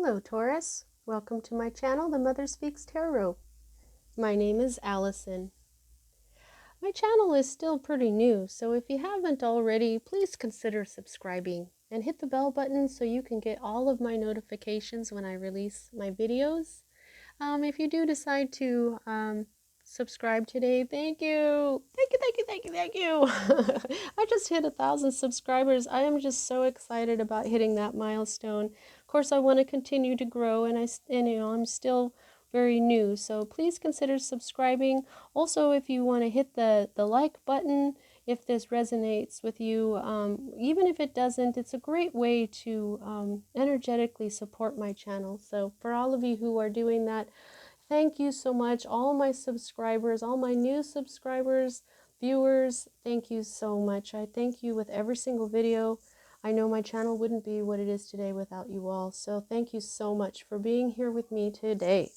Hello Taurus, welcome to my channel, The Mother Speaks Tarot. My name is Allison. My channel is still pretty new, so if you haven't already, please consider subscribing and hit the bell button so you can get all of my notifications when I release my videos. If you do decide to subscribe today, thank you. Thank you. I just hit 1,000 subscribers. I am just so excited about hitting that milestone. Of course, I want to continue to grow, and I'm still very new, so please consider subscribing. Also, if you want to hit the like button, if this resonates with you, even if it doesn't, it's a great way to energetically support my channel. So for all of you who are doing that, thank you so much. All my subscribers, all my new subscribers, viewers, thank you so much. I thank you with every single video. I know my channel wouldn't be what it is today without you all. So thank you so much for being here with me today.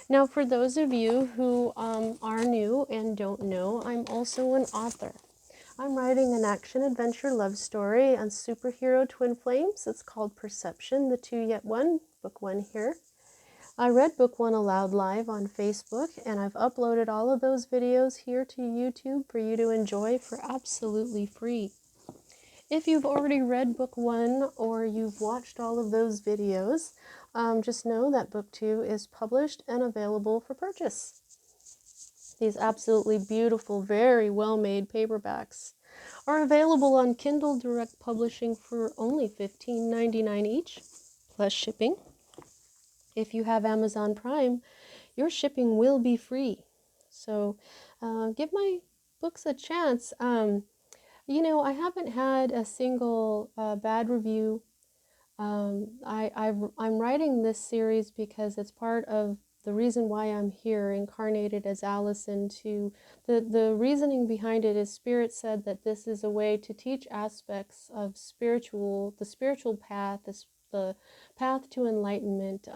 Now, for those of you who are new and don't know, I'm also an author. I'm writing an action-adventure love story on superhero twin flames. It's called Perception, the Two Yet One, book 1 here. I read book 1 aloud live on Facebook, and I've uploaded all of those videos here to YouTube for you to enjoy for absolutely free. If you've already read book 1 or you've watched all of those videos, just know that book 2 is published and available for purchase. These absolutely beautiful, very well-made paperbacks are available on Kindle Direct Publishing for only $15.99 each, plus shipping. If you have Amazon Prime, your shipping will be free. So give my books a chance. You know, I haven't had a single bad review. I'm writing this series because it's part of the reason why I'm here, incarnated as Allison. The reasoning behind it is Spirit said that this is a way to teach aspects of the spiritual path, the path to enlightenment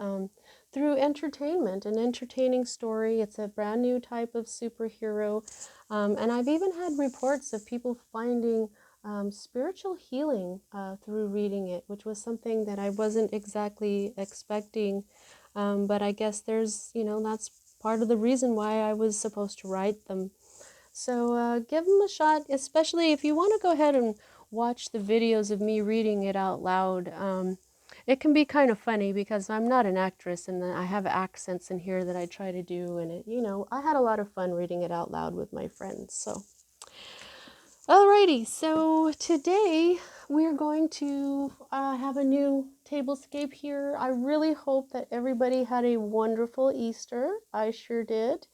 through entertainment, an entertaining story. It's a brand new type of superhero. And I've even had reports of people finding spiritual healing through reading it, which was something that I wasn't exactly expecting. But I guess there's, that's part of the reason why I was supposed to write them. So give them a shot, especially if you want to go ahead and watch the videos of me reading it out loud. It can be kind of funny because I'm not an actress and I have accents in here that I try to do, and I had a lot of fun reading it out loud with my friends. So alrighty, so today we're going to have a new tablescape here. I really hope that everybody had a wonderful Easter. I sure did.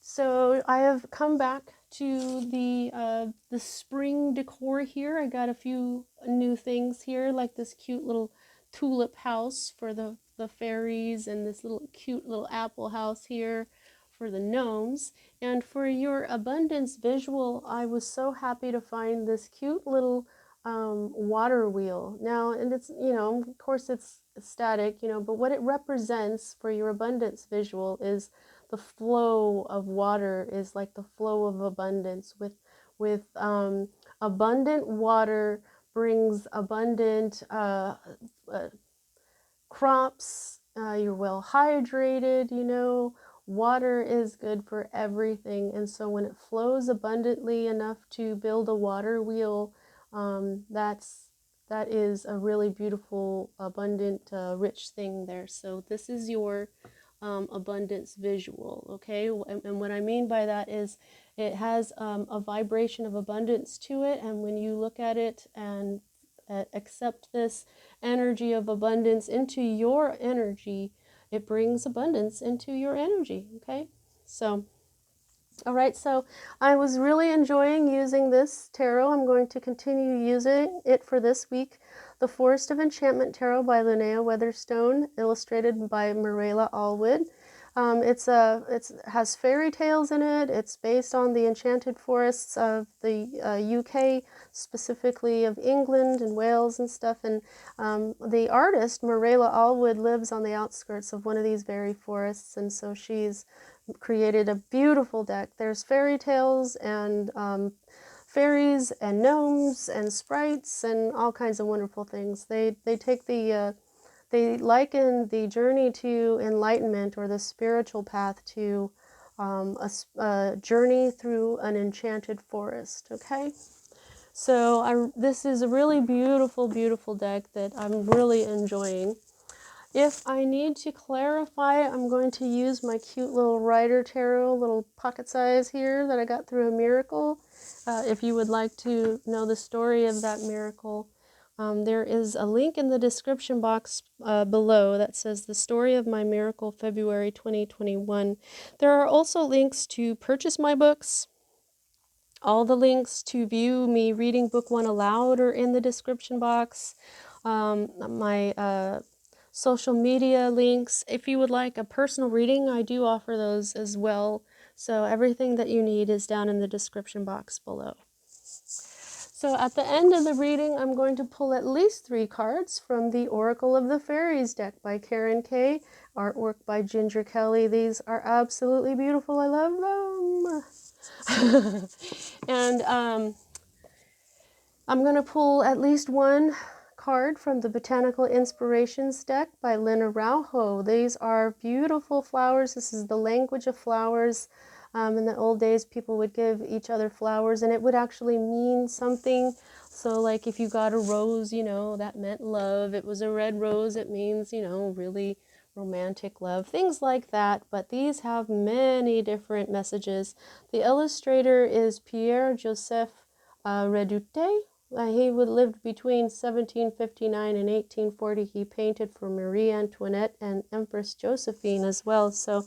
So I have come back to the spring decor here. I got a few new things here, like this cute little tulip house for the fairies, and this cute little apple house here for the gnomes. And for your abundance visual, I was so happy to find this cute little water wheel. Now, and it's, of course it's static, but what it represents for your abundance visual is the flow of water, is like the flow of abundance. With abundant water brings abundant crops. You're well hydrated. Water is good for everything, and so when it flows abundantly enough to build a water wheel, that is a really beautiful, abundant, rich thing there. So this is your abundance visual, okay? And what I mean by that is it has a vibration of abundance to it, and when you look at it and accept this energy of abundance into your energy, it brings abundance into your energy, okay? So all right, so I was really enjoying using this tarot. I'm going to continue using it for this week. The Forest of Enchantment Tarot by Linnea Weatherstone, illustrated by Mirella Allwood. It has fairy tales in it. It's based on the enchanted forests of the UK, specifically of England and Wales and stuff. And the artist, Mirella Allwood, lives on the outskirts of one of these very forests, and so she's created a beautiful deck. There's fairy tales and fairies and gnomes and sprites and all kinds of wonderful things. They take they liken the journey to enlightenment or the spiritual path to a journey through an enchanted forest. Okay, so this is a really beautiful, beautiful deck that I'm really enjoying. If I need to clarify, I'm going to use my cute little Rider Tarot, little pocket size here that I got through a miracle. If you would like to know the story of that miracle, there is a link in the description box below that says the story of my miracle, February 2021. There are also links to purchase my books. All the links to view me reading book one aloud are in the description box. My social media links. If you would like a personal reading, I do offer those as well. So everything that you need is down in the description box below. So at the end of the reading, I'm going to pull at least 3 cards from the Oracle of the Fairies deck by Karen Kay, artwork by Ginger Kelly. These are absolutely beautiful. I love them. And I'm going to pull at least 1 card from the Botanical Inspirations deck by Lynn Araujo. These are beautiful flowers. This is the language of flowers. In the old days, people would give each other flowers, and it would actually mean something. So, like if you got a rose, you know, that meant love. It was a red rose, it means, you know, really romantic love, things like that. But these have many different messages. The illustrator is Pierre Joseph Redoute. He lived between 1759 and 1840. He painted for Marie Antoinette and Empress Josephine as well. So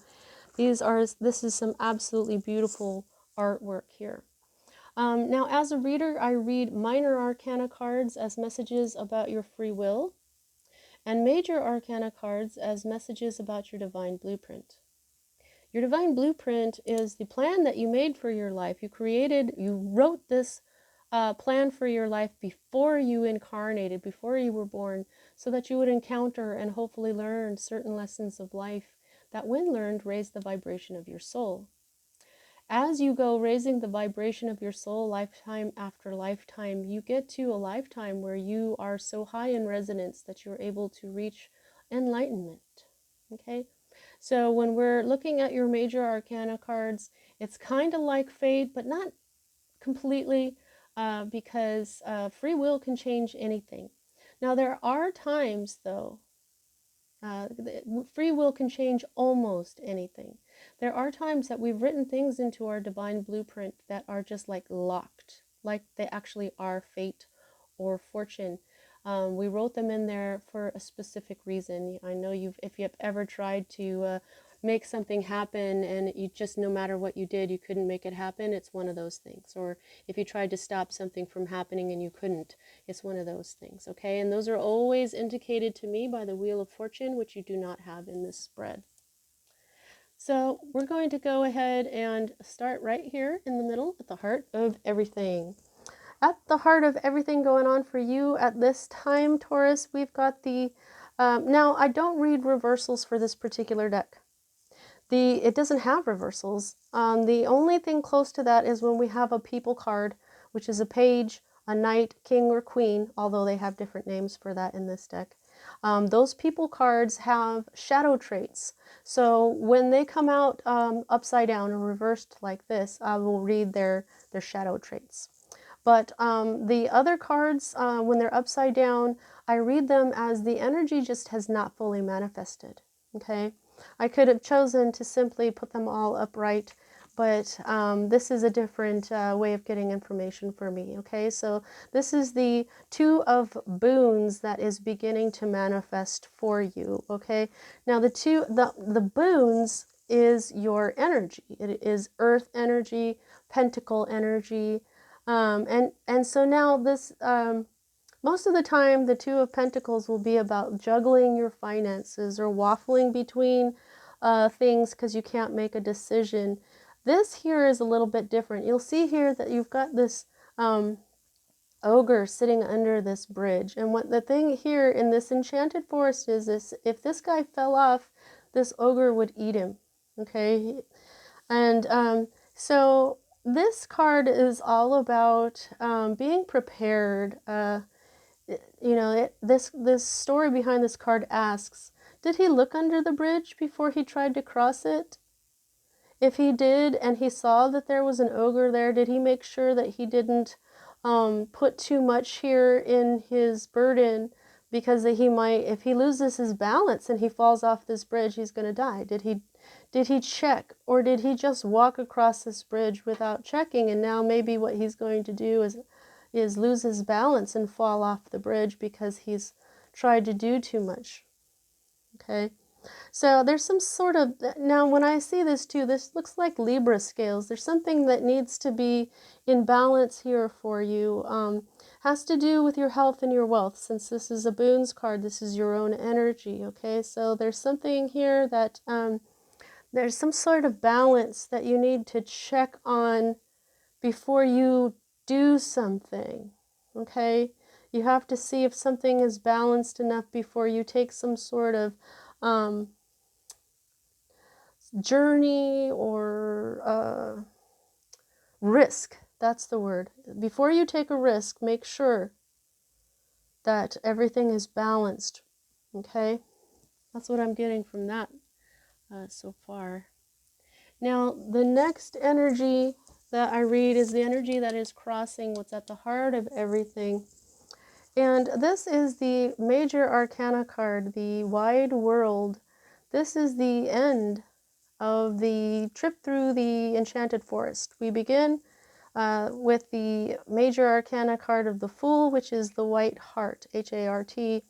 this is some absolutely beautiful artwork here. Now, as a reader, I read minor arcana cards as messages about your free will, and major arcana cards as messages about your divine blueprint. Your divine blueprint is the plan that you made for your life. You wrote this plan for your life before you incarnated, before you were born, so that you would encounter and hopefully learn certain lessons of life that, when learned, raise the vibration of your soul. As you go raising the vibration of your soul lifetime after lifetime, you get to a lifetime where you are so high in resonance that you're able to reach enlightenment. Okay? So when we're looking at your major arcana cards, it's kind of like fate, but not completely, because free will can change anything. Now, there are times, though, free will can change almost anything. There are times that we've written things into our divine blueprint that are just like locked, like they actually are fate or fortune. We wrote them in there for a specific reason. I know if you've ever tried to make something happen and you just, no matter what you did, you couldn't make it happen, it's one of those things. Or if you tried to stop something from happening and you couldn't, it's one of those things, okay? And those are always indicated to me by the Wheel of Fortune, which you do not have in this spread. So we're going to go ahead and start right here in the middle at the heart of everything. At the heart of everything going on for you at this time, Taurus, we've got the... now, I don't read reversals for this particular deck. It doesn't have reversals. The only thing close to that is when we have a people card, which is a page, a knight, king, or queen, although they have different names for that in this deck. Those people cards have shadow traits. So when they come out upside down or reversed like this, I will read their shadow traits. But the other cards, when they're upside down, I read them as the energy just has not fully manifested. Okay? I could have chosen to simply put them all upright, but this is a different way of getting information for me. Okay, so this is the 2 of boons that is beginning to manifest for you. Okay, now the boons is your energy. It is earth energy, pentacle energy, and so now this. Most of the time, the 2 of Pentacles will be about juggling your finances or waffling between things because you can't make a decision. This here is a little bit different. You'll see here that you've got this ogre sitting under this bridge. And what the thing here in this enchanted forest is if this guy fell off, this ogre would eat him. Okay? And so this card is all about being prepared. This story behind this card asks, did he look under the bridge before he tried to cross it? If he did and he saw that there was an ogre there, did he make sure that he didn't put too much here in his burden, because he might, if he loses his balance and he falls off this bridge, he's going to die? Did he check, or did he just walk across this bridge without checking, and now maybe what he's going to do is lose his balance and fall off the bridge because he's tried to do too much? Okay. So there's some sort of, now when I see this too, this looks like Libra scales. There's something that needs to be in balance here for you. Has to do with your health and your wealth. Since this is a boons card, this is your own energy, okay? So there's something here that, there's some sort of balance that you need to check on before you do something, okay? You have to see if something is balanced enough before you take some sort of journey or risk. That's the word. Before you take a risk, make sure that everything is balanced. Okay? That's what I'm getting from that so far. Now, the next energy that I read is the energy that is crossing what's at the heart of everything. And this is the Major Arcana card, the Wide World. This is the end of the trip through the Enchanted Forest. We begin with the Major Arcana card of the Fool, which is the White Hart, H-A-R-T.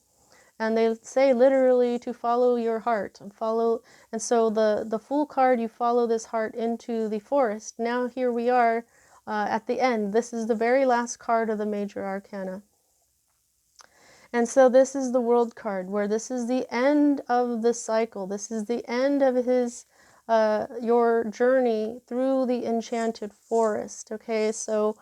And they say literally to follow your heart. And so the Fool card, you follow this heart into the forest. Now here we are at the end. This is the very last card of the Major Arcana. And so this is the World card, where this is the end of the cycle. This is the end of your journey through the Enchanted Forest. Okay, so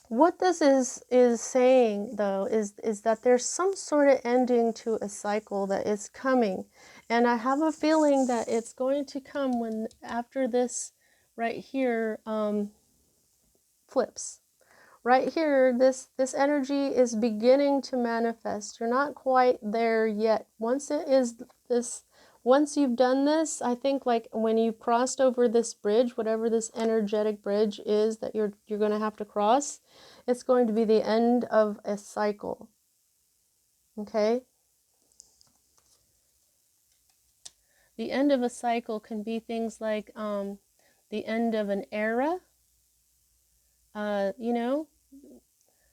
what this is saying, though, is that there's some sort of ending to a cycle that is coming. And I have a feeling that it's going to come when, after this right here, flips. Right here, this energy is beginning to manifest. You're not quite there yet. Once you've done this, I think, like when you've crossed over this bridge, whatever this energetic bridge is that you're going to have to cross, it's going to be the end of a cycle. Okay? The end of a cycle can be things like the end of an era.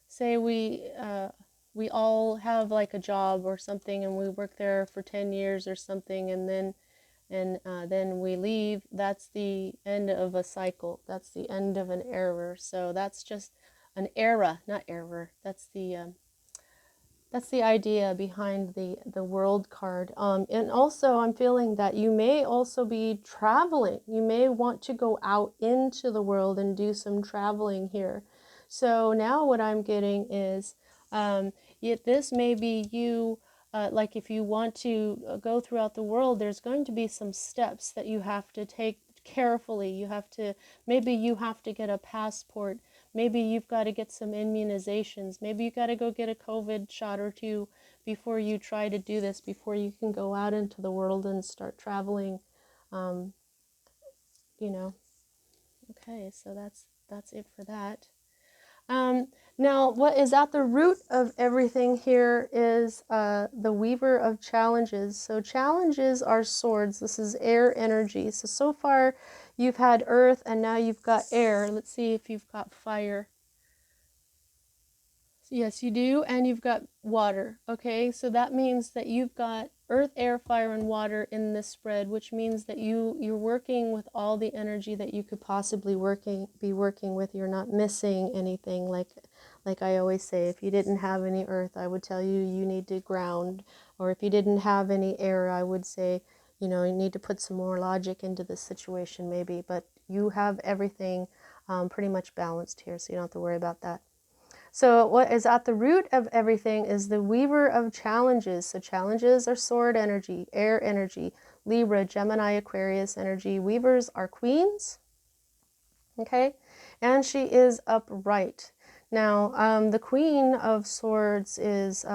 Say we all have like a job or something, and we work there for 10 years or something, and then we leave. That's the end of a cycle. That's the end of an era. So that's just an era, not error. That's the idea behind the World card. And also I'm feeling that you may also be traveling. You may want to go out into the world and do some traveling here. So now what I'm getting is, this may be you, like if you want to go throughout the world, there's going to be some steps that you have to take carefully. Maybe you have to get a passport. Maybe you've got to get some immunizations. Maybe you got to go get a COVID shot or two before you try to do this, before you can go out into the world and start traveling. Okay, so that's it for that. Now, what is at the root of everything here is the Weaver of Challenges. So challenges are swords. This is air energy. So far you've had earth, and now you've got air. Let's see if you've got fire. Yes, you do, and you've got water. Okay, so that means that you've got earth, air, fire, and water in this spread, which means that you're working with all the energy that you could possibly be working with. You're not missing anything. Like I always say, if you didn't have any earth, I would tell you need to ground. Or if you didn't have any air, I would say, you need to put some more logic into this situation maybe. But you have everything pretty much balanced here, so you don't have to worry about that. So what is at the root of everything is the Weaver of Challenges. So challenges are sword energy, air energy, Libra, Gemini, Aquarius energy. Weavers are queens. Okay, and she is upright. Now, the Queen of Swords is,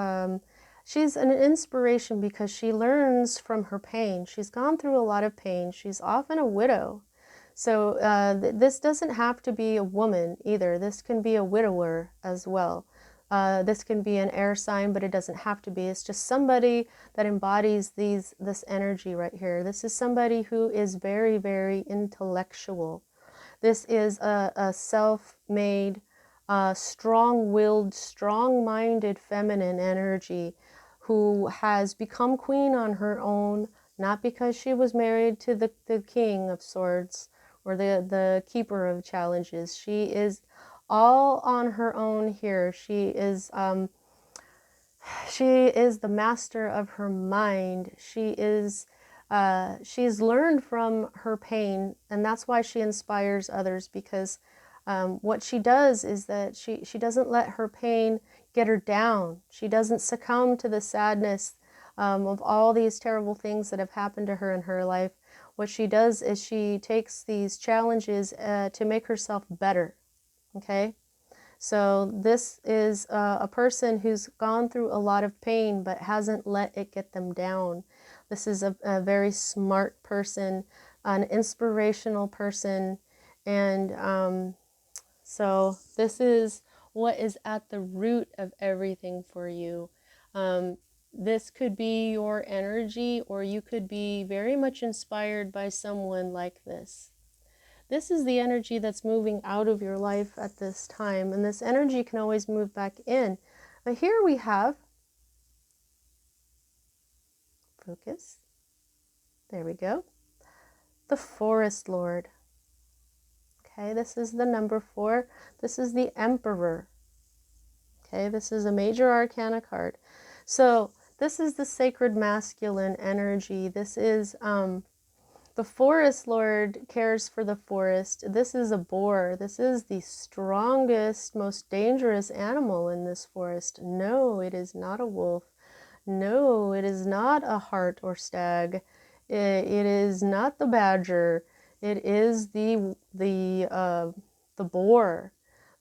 she's an inspiration because she learns from her pain. She's gone through a lot of pain. She's often a widow. So this doesn't have to be a woman either. This can be a widower as well. This can be an air sign, but it doesn't have to be. It's just somebody that embodies this energy right here. This is somebody who is very, very intellectual. This is a self-made, strong-willed, strong-minded feminine energy who has become queen on her own, not because she was married to the King of Swords or the Keeper of Challenges. She is all on her own here. She is the master of her mind. She's learned from her pain, and that's why she inspires others, because what she does is that she doesn't let her pain get her down. She doesn't succumb to the sadness of all these terrible things that have happened to her in her life. What she does is she takes these challenges to make herself better, okay? So this is a person who's gone through a lot of pain but hasn't let it get them down. This is a very smart person, an inspirational person, and so this is what is at the root of everything for you. This could be your energy, or you could be very much inspired by someone like this. This is the energy that's moving out of your life at this time, and this energy can always move back in. But here we have, focus, there we go, the Forest Lord. Okay, this is the number 4. This is the Emperor. Okay, this is a major arcana card. So this is the sacred masculine energy. This is the Forest Lord cares for the forest. This is a boar. This is the strongest, most dangerous animal in this forest. No, it is not a wolf. No, it is not a hart or stag. It is not the badger. It is the boar.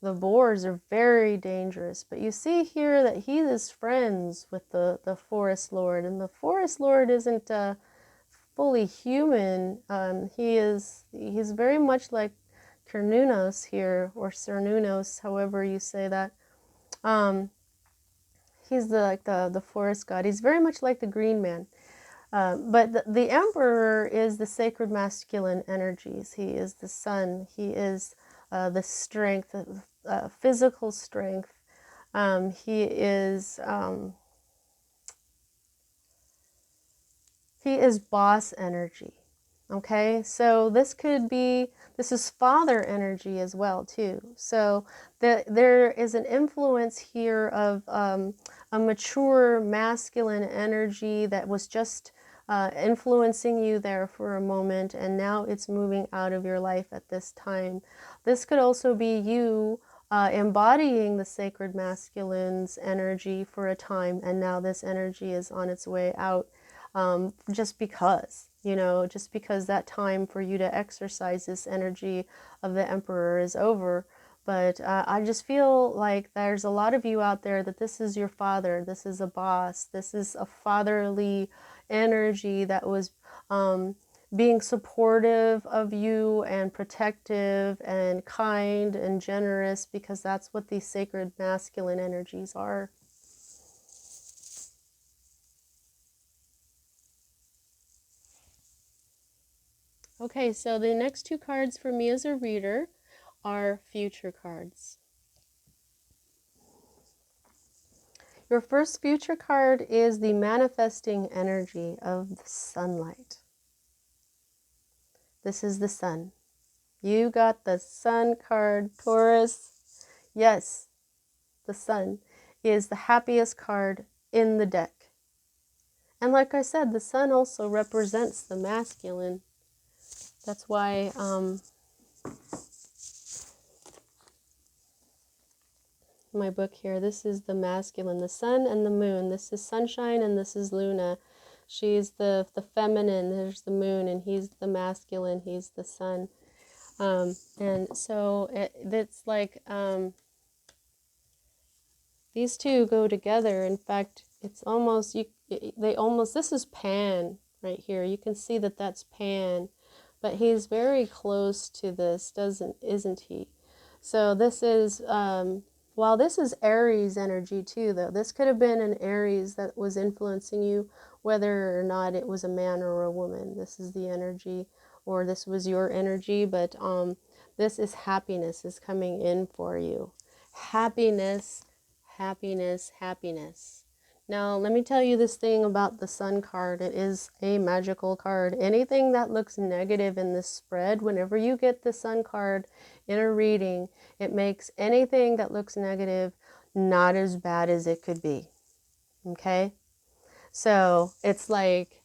The boars are very dangerous. But you see here that he is friends with the Forest Lord. And the Forest Lord isn't fully human. He's very much like Cernunnos here, or Cernunnos, however you say that. He's the forest god. He's very much like the Green Man. But the Emperor is the sacred masculine energies. He is the sun. He is the strength, physical strength. He is boss energy. Okay, so this is father energy as well too. So there is an influence here of a mature masculine energy that was just influencing you there for a moment, and now it's moving out of your life at this time. This could also be you embodying the sacred masculine's energy for a time, and now this energy is on its way out. Just because that time for you to exercise this energy of the Emperor is over. But I just feel like there's a lot of you out there that this is your father, this is a boss, this is a fatherly energy that was being supportive of you and protective and kind and generous, because that's what these sacred masculine energies are. Okay, so the next 2 cards for me as a reader are future cards. Your first future card is the manifesting energy of the sunlight. This is the sun. You got the sun card, Taurus. Yes, the sun is the happiest card in the deck. And like I said, the sun also represents the masculine. That's why my book here, this is the masculine, the sun and the moon. This is sunshine and this is Luna. She's the feminine, there's the moon, and he's the masculine, he's the sun. And so it's like these two go together. In fact, it's almost, this is Pan right here. You can see that that's Pan, but he's very close to this, isn't he? So this is, while this is Aries energy too, though, this could have been an Aries that was influencing you, whether or not it was a man or a woman. This is the energy, or this was your energy, but this is happiness is coming in for you. Happiness, happiness, happiness. Now, let me tell you this thing about the Sun card. It is a magical card. Anything that looks negative in this spread, whenever you get the Sun card in a reading, it makes anything that looks negative not as bad as it could be. Okay? So, it's like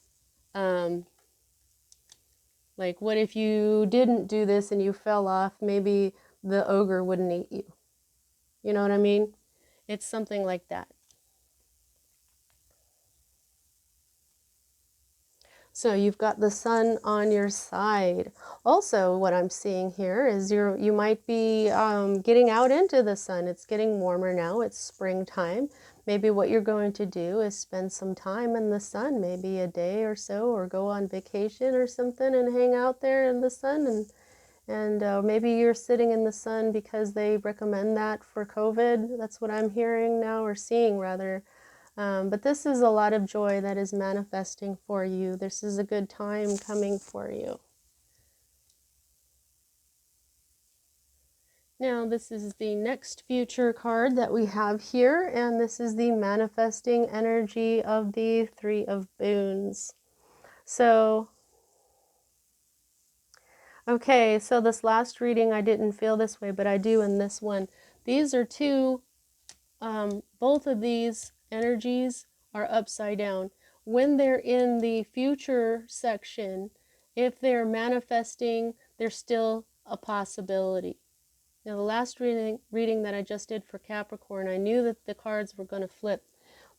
what if you didn't do this and you fell off? Maybe the ogre wouldn't eat you. You know what I mean? It's something like that. So you've got the Sun on your side. Also, what I'm seeing here is you might be getting out into the sun. It's getting warmer now. It's springtime. Maybe what you're going to do is spend some time in the sun, maybe a day or so, or go on vacation or something and hang out there in the sun. And maybe you're sitting in the sun because they recommend that for COVID. That's what I'm hearing now, or seeing rather. But this is a lot of joy that is manifesting for you. This is a good time coming for you. Now, this is the next future card that we have here, and this is the manifesting energy of the Three of Boons. So, okay, so this last reading I didn't feel this way, but I do in this one. These are two, both of these energies are upside down. When they're in the future section, if they're manifesting, they're still a possibility. Now, the last reading that I just did for Capricorn, I knew that the cards were going to flip.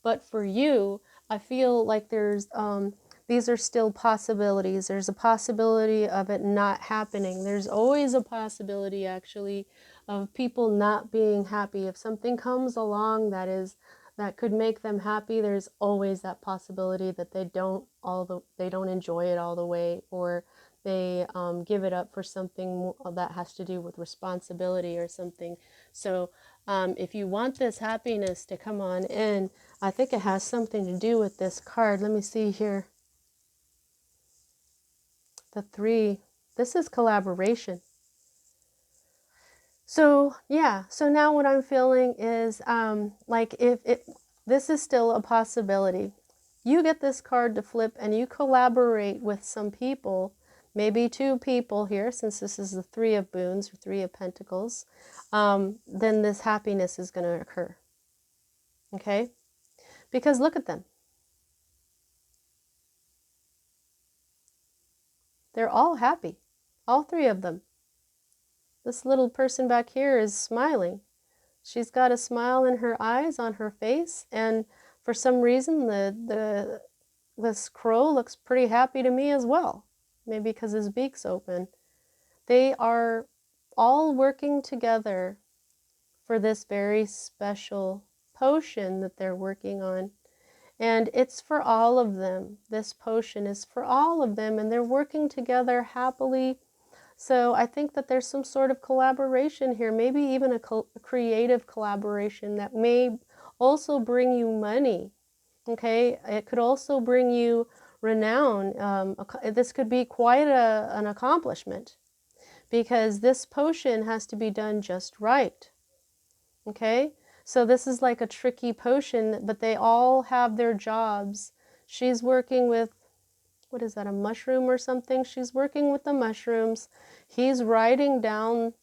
But for you, I feel like these are still possibilities. There's a possibility of it not happening. There's always a possibility, actually, of people not being happy. If something comes along that could make them happy, there's always that possibility that they don't enjoy it all the way, or they give it up for something that has to do with responsibility or something. So if you want this happiness to come on in, I think it has something to do with this card. Let me see here. The 3. This is collaboration. So yeah, so now what I'm feeling is this is still a possibility. You get this card to flip and you collaborate with some people, maybe 2 people here, since this is the 3 of Boons or 3 of Pentacles, then this happiness is going to occur. Okay? Because look at them. They're all happy. All 3 of them. This little person back here is smiling. She's got a smile in her eyes, on her face, and for some reason this crow looks pretty happy to me as well. Maybe because his beak's open. They are all working together for this very special potion that they're working on. And it's for all of them. This potion is for all of them, and they're working together happily. So I think that there's some sort of collaboration here, maybe even a creative collaboration that may also bring you money. Okay, it could also bring you renown. This could be quite an accomplishment, because this potion has to be done just right. Okay, so this is like a tricky potion, but they all have their jobs. She's working with, what is that, a mushroom or something? She's working with the mushrooms. He's writing down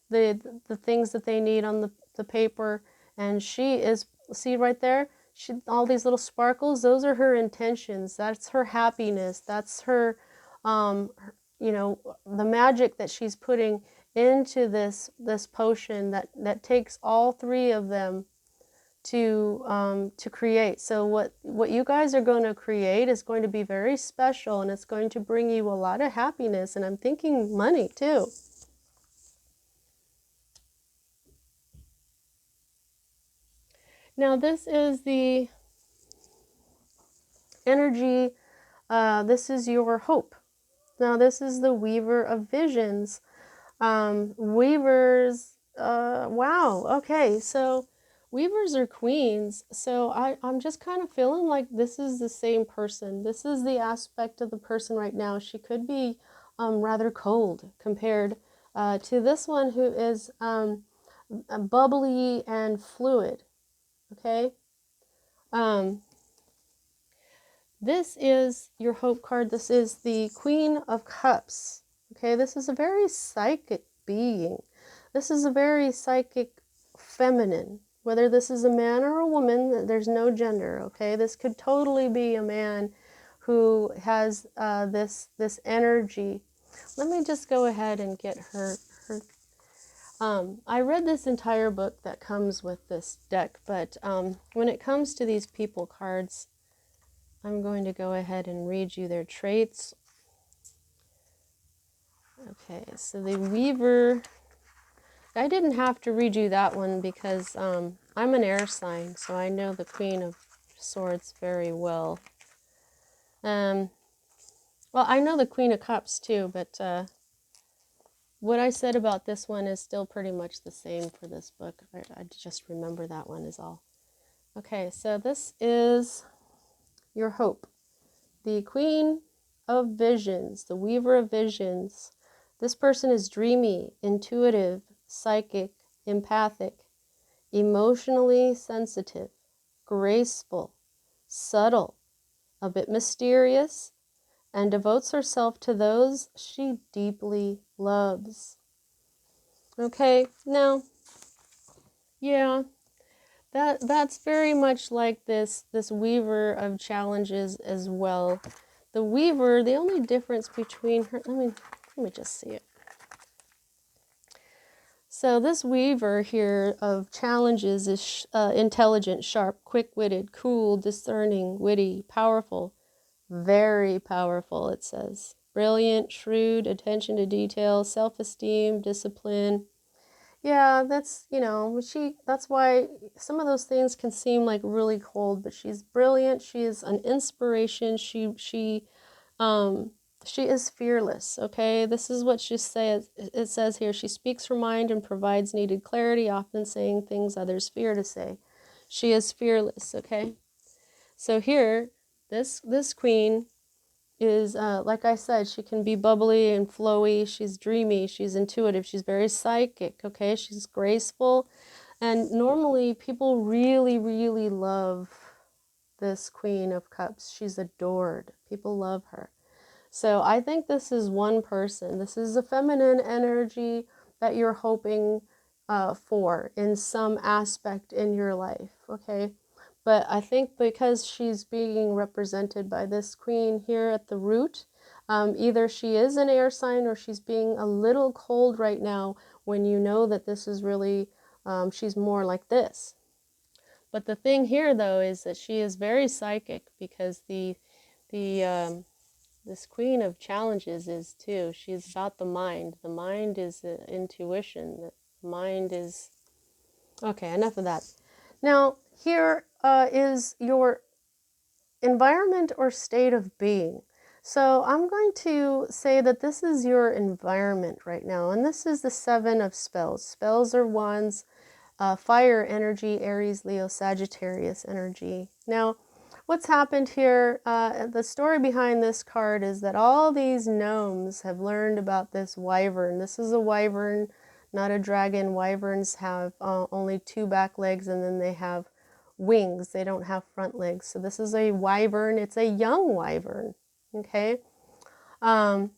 the things that they need on the paper, and she is, see right there, all these little sparkles, those are her intentions. That's her happiness. That's her, you know, the magic that she's putting into this potion that takes all 3 of them to create. So what you guys are going to create is going to be very special, and it's going to bring you a lot of happiness, and I'm thinking money too. Now this is the energy, this is your hope. Now this is the Weaver of Visions. Weavers, wow, okay, so Weavers are queens, so I'm just kind of feeling like this is the same person. This is the aspect of the person right now. She could be rather cold compared to this one who is bubbly and fluid, okay? This is your hope card. This is the Queen of Cups. Okay, this is a very psychic being. This is a very psychic feminine. Whether this is a man or a woman, there's no gender, okay? This could totally be a man who has this energy. Let me just go ahead and get her. I read this entire book that comes with this deck, but when it comes to these people cards, I'm going to go ahead and read you their traits. Okay, so the Weaver, I didn't have to read you that one because I'm an air sign, so I know the Queen of Swords very well. Well, I know the Queen of Cups too, but what I said about this one is still pretty much the same for this book. I just remember that one is all. Okay, so this is your hope. The Queen of Visions, the Weaver of Visions. This person is dreamy, intuitive, psychic, empathic, emotionally sensitive, graceful, subtle, a bit mysterious, and devotes herself to those she deeply loves. Okay, now, yeah, that's very much like this Weaver of Challenges as well. The Weaver, the only difference between her, let me just see it. So this Weaver here of Challenges is intelligent, sharp, quick-witted, cool, discerning, witty, powerful, very powerful, it says. Brilliant, shrewd, attention to detail, self-esteem, discipline. Yeah, that's, that's why some of those things can seem like really cold, but she's brilliant. She is an inspiration. She is fearless, okay? This is what she says. It says here, she speaks her mind and provides needed clarity, often saying things others fear to say. She is fearless, okay? So here, this queen is, like I said, she can be bubbly and flowy. She's dreamy. She's intuitive. She's very psychic, okay? She's graceful. And normally people really, really love this Queen of Cups. She's adored. People love her. So I think this is one person. This is a feminine energy that you're hoping for in some aspect in your life, okay? But I think because she's being represented by this queen here at the root, either she is an air sign or she's being a little cold right now when you know that this is really, she's more like this. But the thing here, though, is that she is very psychic because this Queen of Challenges is too. She's about the mind. The mind is intuition. The mind is... Okay, enough of that. Now, here is your environment or state of being. So I'm going to say that this is your environment right now, and this is the 7 of spells. Spells are wands, fire energy, Aries, Leo, Sagittarius energy. Now, what's happened here, the story behind this card is that all these gnomes have learned about this wyvern. This is a wyvern, not a dragon. Wyverns have only 2 back legs, and then they have wings. They don't have front legs. So this is a wyvern. It's a young wyvern, okay? Now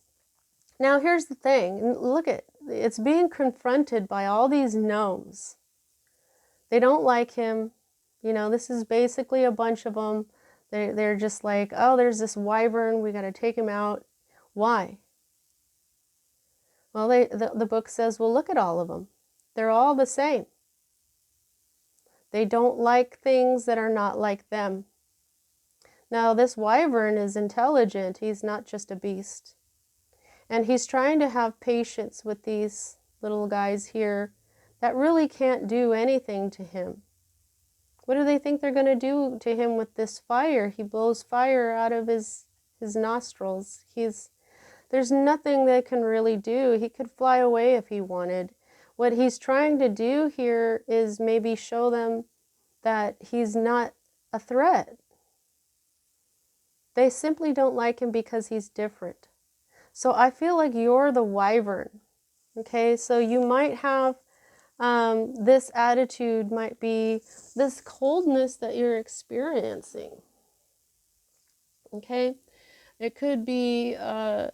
here's the thing. Look at, it's being confronted by all these gnomes. They don't like him. You know, this is basically a bunch of them. They're just like, oh, there's this wyvern. We got to take him out. Why? Well, the book says, well, look at all of them. They're all the same. They don't like things that are not like them. Now, this wyvern is intelligent. He's not just a beast. And he's trying to have patience with these little guys here that really can't do anything to him. What do they think they're going to do to him with this fire? He blows fire out of his nostrils. There's nothing they can really do. He could fly away if he wanted. What he's trying to do here is maybe show them that he's not a threat. They simply don't like him because he's different. So I feel like you're the wyvern. Okay, so you might have this attitude, might be this coldness that you're experiencing. Okay, it could be the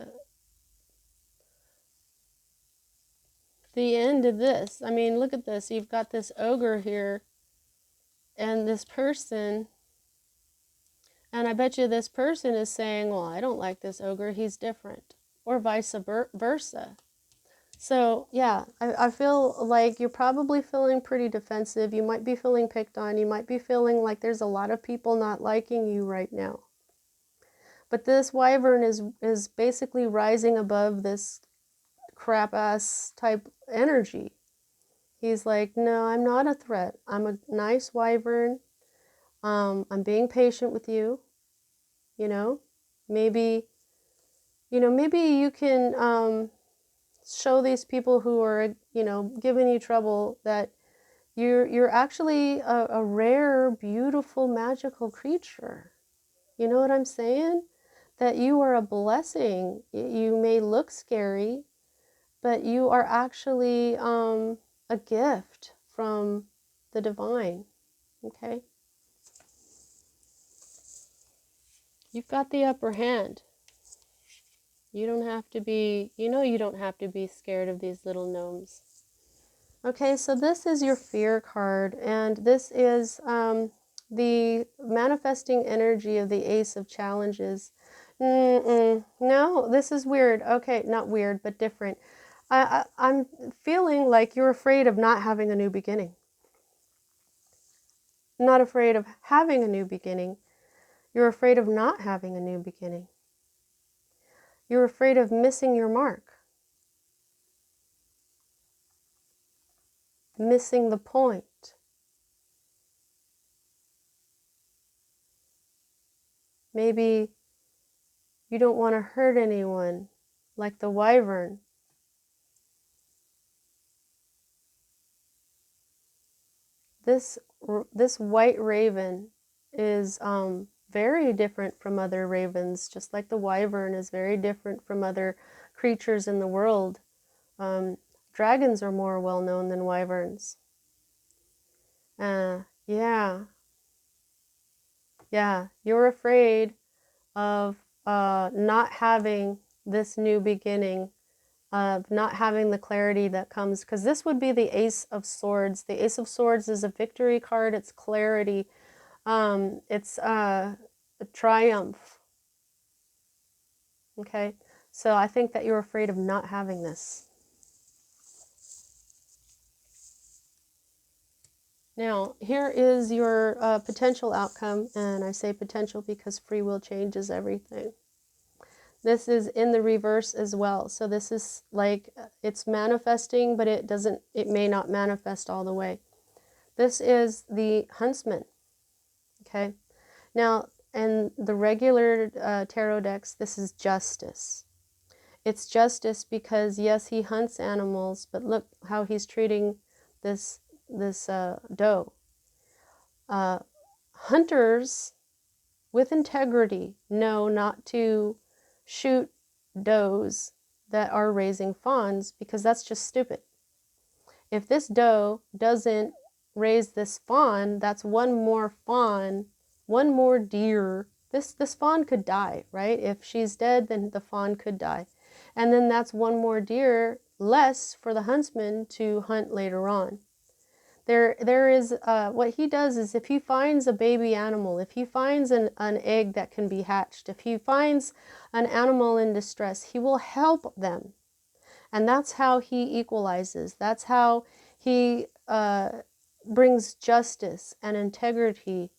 end of this. I mean, look at this. You've got this ogre here and this person, and I bet you this person is saying, well, I don't like this ogre, he's different, or vice versa. So yeah, I feel like you're probably feeling pretty defensive. You might be feeling picked on. You might be feeling like there's a lot of people not liking you right now. But this wyvern is basically rising above this crap ass type energy. He's like, no, I'm not a threat. I'm a nice wyvern. I'm being patient with you. You know, maybe you can show these people who are, giving you trouble that you're actually a rare, beautiful, magical creature. You know what I'm saying? That you are a blessing. You may look scary, but you are actually a gift from the divine. Okay? You've got the upper hand. You don't have to be, you don't have to be scared of these little gnomes. Okay, so this is your fear card, and this is the manifesting energy of the Ace of Challenges. No, this is weird. Okay, not weird, but different. I'm feeling like you're afraid of not having a new beginning. Not afraid of having a new beginning. You're afraid of not having a new beginning. You're afraid of missing your mark. Missing the point. Maybe you don't want to hurt anyone, like the wyvern. This white raven is very different from other ravens, just like the wyvern is very different from other creatures in the world. Dragons are more well known than wyverns. Yeah, you're afraid of not having this new beginning, of not having the clarity that comes, because this would be the Ace of Swords. The Ace of Swords is a victory card. It's clarity. It's a triumph. Okay, so I think that you're afraid of not having this. Now, here is your potential outcome, and I say potential because free will changes everything. This is in the reverse as well. So this is like, it's manifesting, but it may not manifest all the way. This is the huntsman. Okay. Now, in the regular tarot decks, this is justice. It's justice because, yes, he hunts animals, but look how he's treating this doe. Hunters with integrity know not to shoot does that are raising fawns, because that's just stupid. If this doe doesn't raise this fawn, that's one more fawn, one more deer. This fawn could die, right? If she's dead, then the fawn could die. And then that's one more deer less for the huntsman to hunt later on. There is, what he does is, if he finds a baby animal, if he finds an egg that can be hatched, if he finds an animal in distress, he will help them. And that's how he equalizes. That's how he brings justice and integrity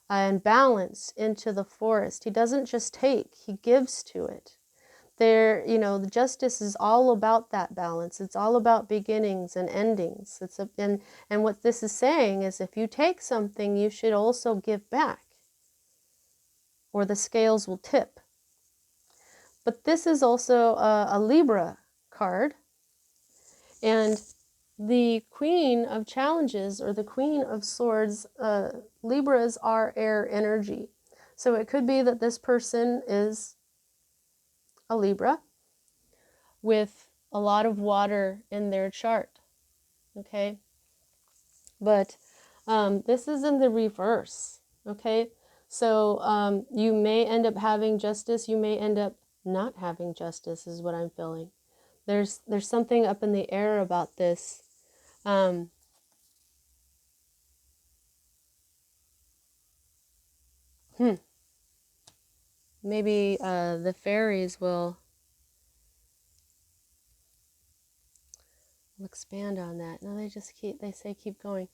and balance into the forest. He doesn't just take, he gives to it. There, you know, the justice is all about that balance. It's all about beginnings and endings. And what this is saying is, if you take something, you should also give back, or the scales will tip. But this is also a Libra card, and the Queen of Challenges, or the Queen of Swords, Libras are air energy. So it could be that this person is a Libra with a lot of water in their chart, okay? But this is in the reverse, okay? So you may end up having justice, you may end up not having justice, is what I'm feeling. There's something up in the air about this. Maybe the fairies will expand on that. No, they say keep going.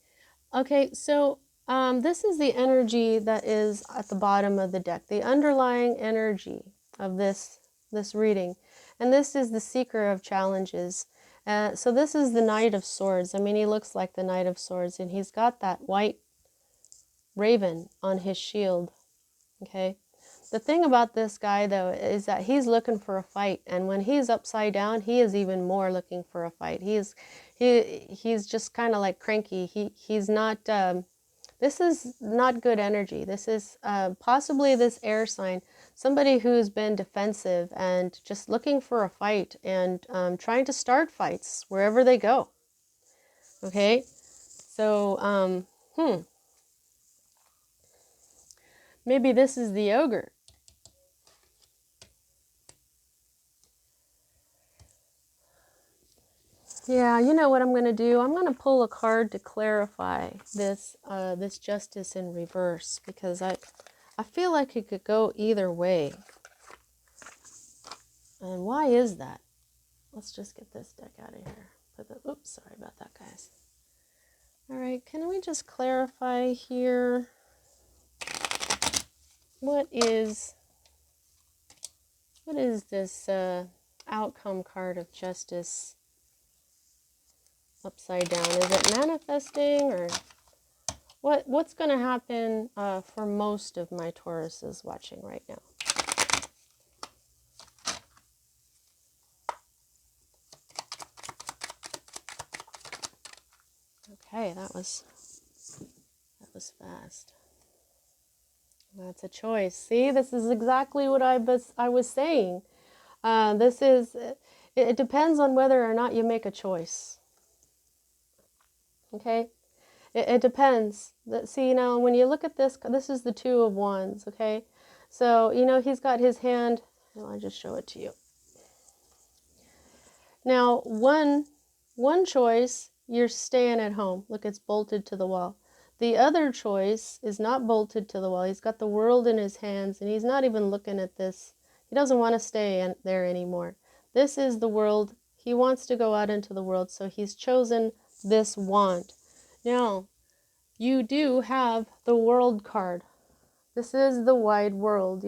Okay, so this is the energy that is at the bottom of the deck, the underlying energy of this reading. And this is the Seeker of Challenges. So this is the Knight of Swords. I mean, he looks like the Knight of Swords, and he's got that white raven on his shield, okay? The thing about this guy, though, is that he's looking for a fight, and when he's upside down, he is even more looking for a fight. He's just kind of like cranky. He's not. This is not good energy. This is possibly this air sign, somebody who's been defensive and just looking for a fight and trying to start fights wherever they go. Okay, so maybe this is the ogre. Yeah, you know what I'm going to do? I'm going to pull a card to clarify this this justice in reverse, because I feel like it could go either way. And why is that? Let's just get this deck out of here. Oops, sorry about that, guys. All right, can we just clarify here? What is this outcome card of justice upside down? Is it manifesting, or what's going to happen for most of my Tauruses watching right now? Okay, that was fast. That's a choice. See, this is exactly what I was saying. It depends on whether or not you make a choice. Okay, it depends. See, now when you look at this, this is the Two of Wands. Okay, so you know he's got his hand. I'll just show it to you. Now, one choice, you're staying at home. Look, it's bolted to the wall. The other choice is not bolted to the wall. He's got the world in his hands, and he's not even looking at this. He doesn't want to stay there anymore. This is the world. He wants to go out into the world, so he's chosen this wand. Now, you do have the world card. This is the wide world.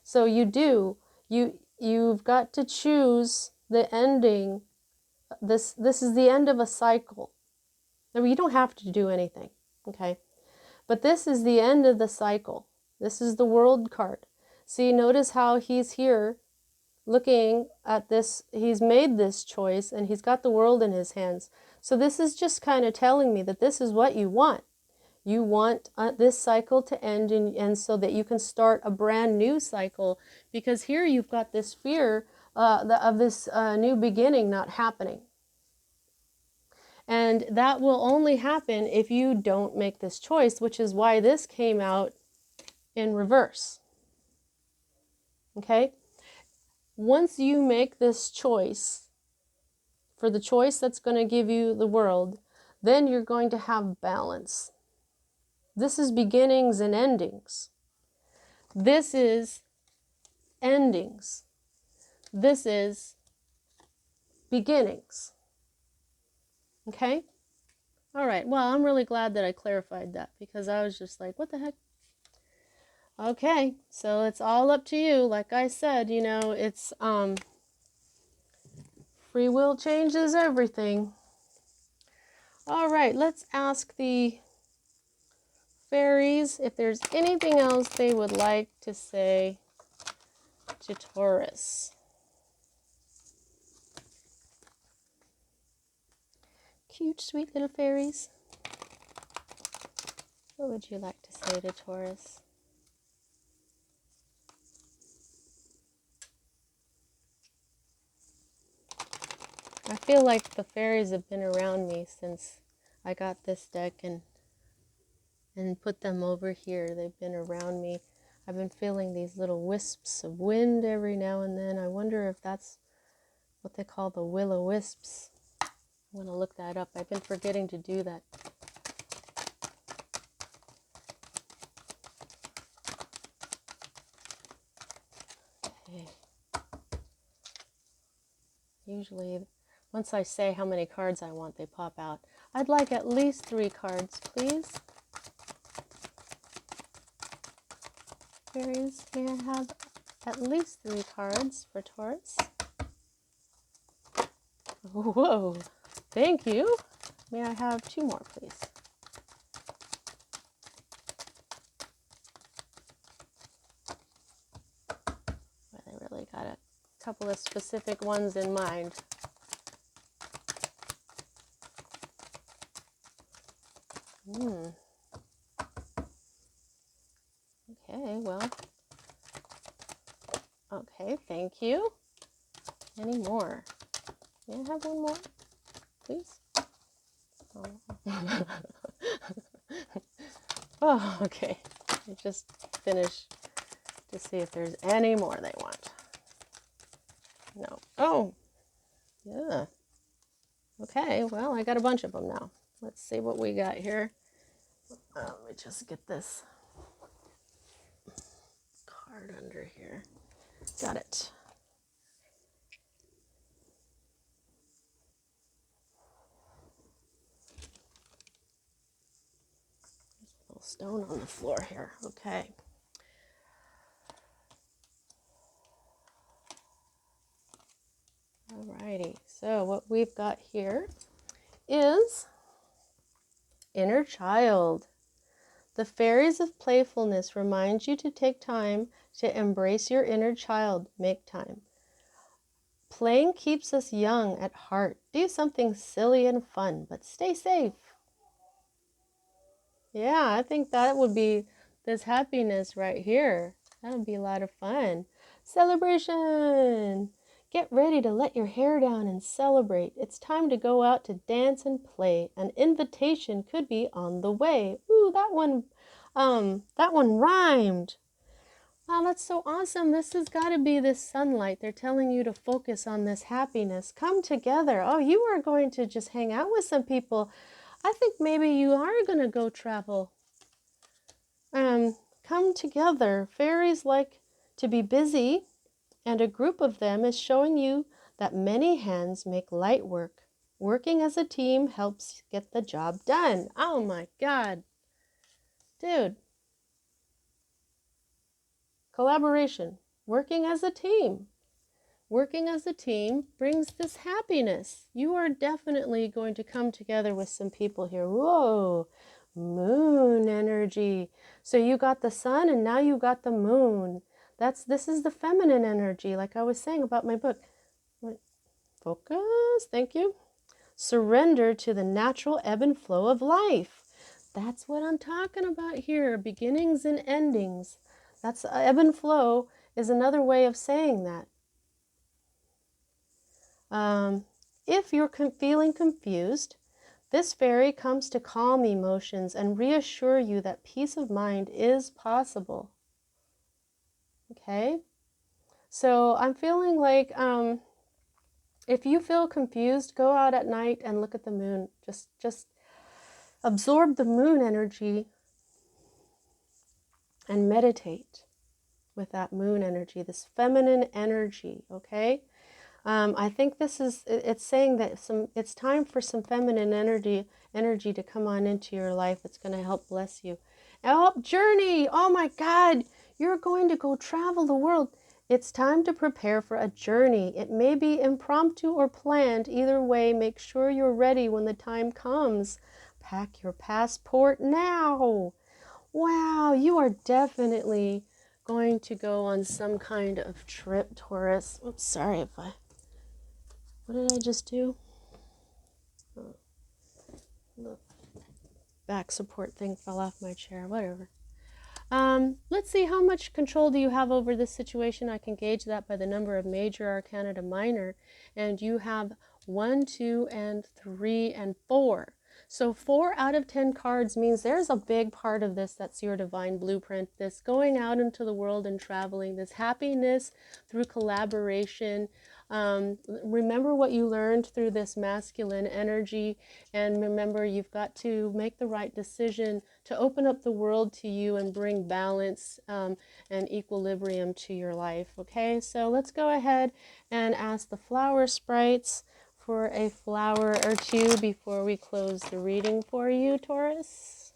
So you've got to choose the ending. This is the end of a cycle. Now, you don't have to do anything, okay? But this is the end of the cycle. This is the world card. See, notice how he's here looking at this. He's made this choice, and he's got the world in his hands. So this is just kind of telling me that this is what you want. You want this cycle to end, and so that you can start a brand new cycle, because here you've got this fear of this new beginning not happening. And that will only happen if you don't make this choice, which is why this came out in reverse. Okay? Once you make this choice, for the choice that's going to give you the world, then you're going to have balance. This is beginnings and endings. This is endings. This is beginnings. Okay? All right. Well, I'm really glad that I clarified that, because I was just like, what the heck? Okay, so it's all up to you. Like I said, you know, it's free will changes everything. All right, let's ask the fairies if there's anything else they would like to say to Taurus. Cute, sweet little fairies. What would you like to say to Taurus? I feel like the fairies have been around me since I got this deck and put them over here. They've been around me. I've been feeling these little wisps of wind every now and then. I wonder if that's what they call the will-o-wisps. I'm going to look that up. I've been forgetting to do that. Okay. Usually, once I say how many cards I want, they pop out. I'd like at least 3 cards, please. Fairies, may I have at least 3 cards for Taurus? Whoa, thank you. May I have 2 more, please? Well, I really got a couple of specific ones in mind. Okay, well, okay, thank you. Any more? May I have one more, please? Oh, oh okay. I just finished to see if there's any more they want. No. Oh, yeah. Okay, well, I got a bunch of them now. Let's see what we got here. Let me just get this card under here. Got it. There's a little stone on the floor here. Okay. Alrighty, so what we've got here is inner child. The fairies of playfulness remind you to take time to embrace your inner child. Make time. Playing keeps us young at heart. Do something silly and fun, but stay safe. Yeah, I think that would be this happiness right here. That would be a lot of fun. Celebration! Get ready to let your hair down and celebrate. It's time to go out to dance and play. An invitation could be on the way. Ooh, that one rhymed. Wow, that's so awesome. This has got to be this sunlight. They're telling you to focus on this happiness. Come together. Oh, you are going to just hang out with some people. I think maybe you are going to go travel. Come together. Fairies like to be busy, and a group of them is showing you that many hands make light work. Working as a team helps get the job done. Oh my God. Dude. Collaboration. Working as a team. Working as a team brings this happiness. You are definitely going to come together with some people here. Whoa. Moon energy. So you got the sun and now you got the moon. This is the feminine energy, like I was saying about my book. Focus, thank you. Surrender to the natural ebb and flow of life. That's what I'm talking about here. Beginnings and endings. That's ebb and flow is another way of saying that. If you're feeling confused, this fairy comes to calm emotions and reassure you that peace of mind is possible. Okay? So I'm feeling like if you feel confused, go out at night and look at the moon. Just absorb the moon energy and meditate with that moon energy, this feminine energy, okay? I think it's saying that it's time for some feminine energy to come on into your life. It's going to help bless you. Help journey. Oh my God. You're going to go travel the world. It's time to prepare for a journey. It may be impromptu or planned. Either way, make sure you're ready when the time comes. Pack your passport now. Wow, you are definitely going to go on some kind of trip, Taurus. Oops, sorry if I... What did I just do? Oh, the back support thing fell off my chair. Whatever. Let's see, how much control do you have over this situation? I can gauge that by the number of major arcana to minor. And you have 1, 2, and 3, and 4. So 4 out of 10 cards means there's a big part of this that's your divine blueprint. This going out into the world and traveling, this happiness through collaboration. Remember what you learned through this masculine energy, and remember you've got to make the right decision to open up the world to you and bring balance and equilibrium to your life. Okay, so let's go ahead and ask the flower sprites for a flower or two before we close the reading for you, Taurus.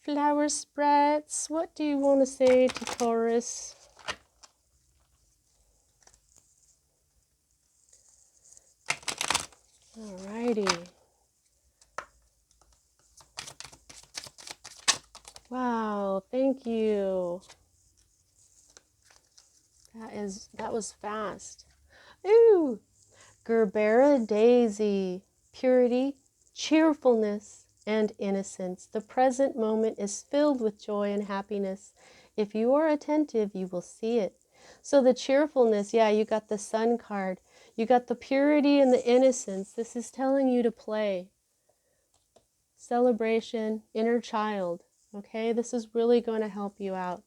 Flower sprites, what do you want to say to Taurus? Alrighty. Wow, thank you. That was fast. Ooh, Gerbera Daisy, purity, cheerfulness, and innocence. The present moment is filled with joy and happiness. If you are attentive, you will see it. So the cheerfulness, yeah, you got the Sun card. You got the purity and the innocence. This is telling you to play. Celebration, inner child. Okay, this is really going to help you out.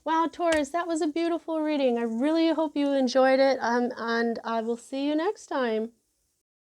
Wow, Taurus, that was a beautiful reading. I really hope you enjoyed it, and I will see you next time.